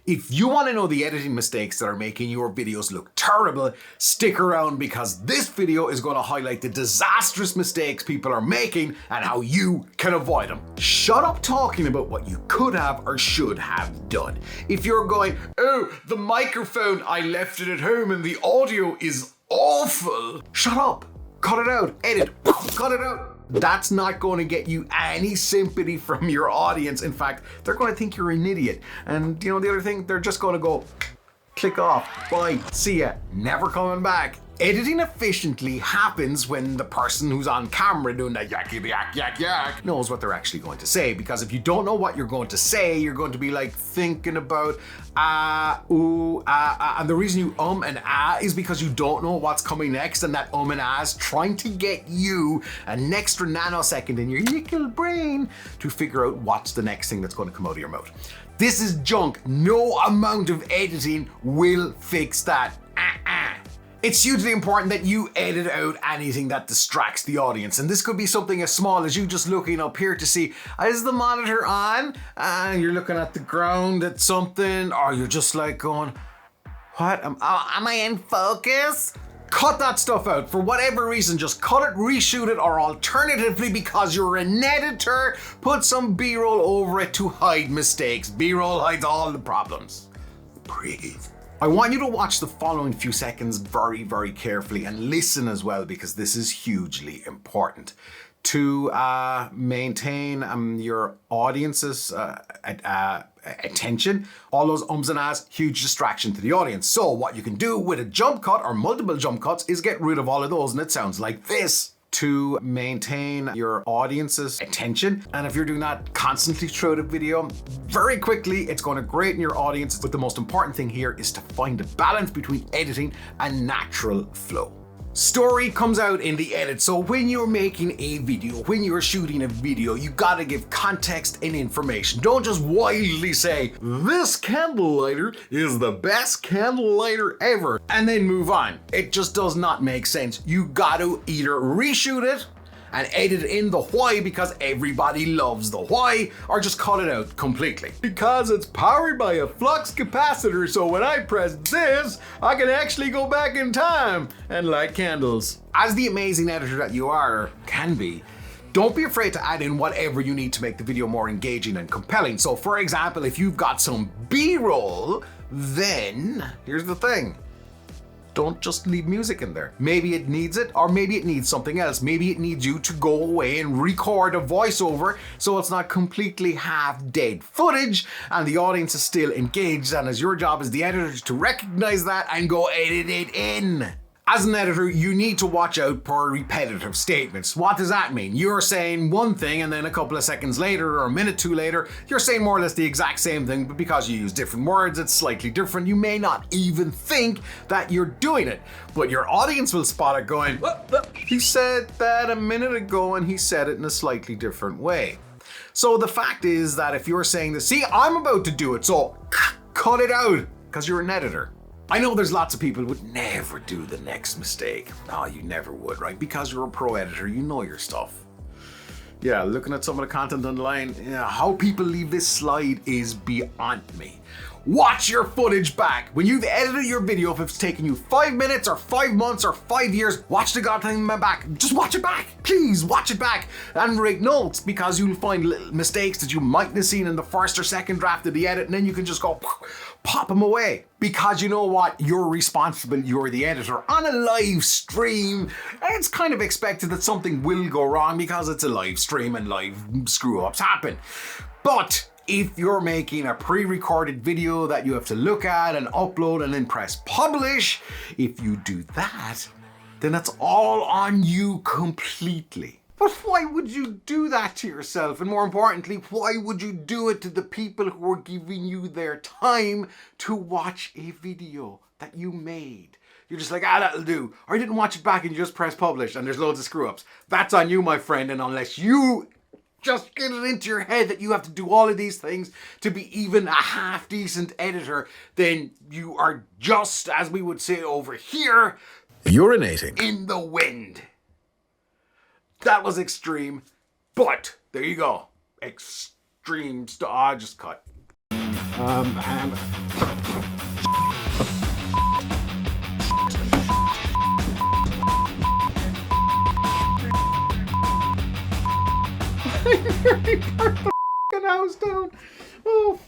If you want to know the editing mistakes that are making your videos look terrible, stick around because this video is going to highlight the disastrous mistakes people are making and how you can avoid them. Shut up talking about what you could have or should have done. If you're going, oh, the microphone, I left it at home and the audio is awful. Shut up. Cut it out. Edit. Cut it out. That's not going to get you any sympathy from your audience. In fact, they're going to think you're an idiot. And you know the other thing? They're just going to go, click off, bye, see ya, never coming back. Editing efficiently happens when the person who's on camera doing that yak, yak, yak, yak knows what they're actually going to say. Because if you don't know what you're going to say, you're going to be like thinking about ooh, and the reason you and is because you don't know what's coming next, and that and is trying to get you an extra nanosecond in your little brain to figure out what's the next thing that's going to come out of your mouth. This is junk. No amount of editing will fix that. It's hugely important that you edit out anything that distracts the audience. And this could be something as small as you just looking up here to see, is the monitor on? And you're looking at the ground at something, or you're just like going, what? Am I in focus? Cut that stuff out. For whatever reason, just cut it, reshoot it, or alternatively, because you're an editor, put some B-roll over it to hide mistakes. B-roll hides all the problems. Breathe. I want you to watch the following few seconds very, very carefully and listen as well, because this is hugely important. To maintain your audience's attention, all those ums and ahs, huge distraction to the audience. So what you can do with a jump cut or multiple jump cuts is get rid of all of those, and it sounds like this. To maintain your audience's attention. And if you're doing that constantly throughout a video, very quickly, it's going to grate in your audience. But the most important thing here is to find a balance between editing and natural flow. Story comes out in the edit. So when you're making a video, when you're shooting a video, you gotta give context and information. Don't just wildly say, this candle lighter is the best candle lighter ever, and then move on. It just does not make sense. You gotta either reshoot it and edit in the why because everybody loves the why, or just cut it out completely. Because it's powered by a flux capacitor, so when I press this, I can actually go back in time and light candles. As the amazing editor that you are, or can be, don't be afraid to add in whatever you need to make the video more engaging and compelling. So for example, if you've got some B-roll, then here's the thing. Don't just leave music in there. Maybe it needs it, or maybe it needs something else. Maybe it needs you to go away and record a voiceover so it's not completely half dead footage and the audience is still engaged, and it's your job as the editor to recognize that and go edit it in. As an editor, you need to watch out for repetitive statements. What does that mean? You're saying one thing and then a couple of seconds later or a minute two later, you're saying more or less the exact same thing, but because you use different words, it's slightly different. You may not even think that you're doing it, but your audience will spot it going, he said that a minute ago and he said it in a slightly different way. So the fact is that if you're saying this, see, I'm about to do it, so cut it out because you're an editor. I know there's lots of people who would never do the next mistake. No, you never would, right? Because you're a pro editor, you know your stuff. Yeah, looking at some of the content online, how people leave this slide is beyond me. Watch your footage back. When you've edited your video, if it's taken you 5 minutes or 5 months or 5 years, watch the goddamn back. Just watch it back. Please watch it back and write notes, because you'll find little mistakes that you might have seen in the first or second draft of the edit, and then you can just go pop them away. Because you know what? You're responsible. You're the editor. On a live stream, it's kind of expected that something will go wrong because it's a live stream and live screw-ups happen. But if you're making a pre-recorded video that you have to look at and upload and then press publish, if you do that, then that's all on you completely. But why would you do that to yourself? And more importantly, why would you do it to the people who are giving you their time to watch a video that you made? You're just like, that'll do. Or you didn't watch it back and you just press publish and there's loads of screw-ups. That's on you, my friend, and unless you just get it into your head that you have to do all of these things to be even a half decent editor, then you are just, as we would say over here, urinating in the wind. That was extreme, but there you go. Extreme stuff. Just cut. nearly burnt the fucking house down. Oh,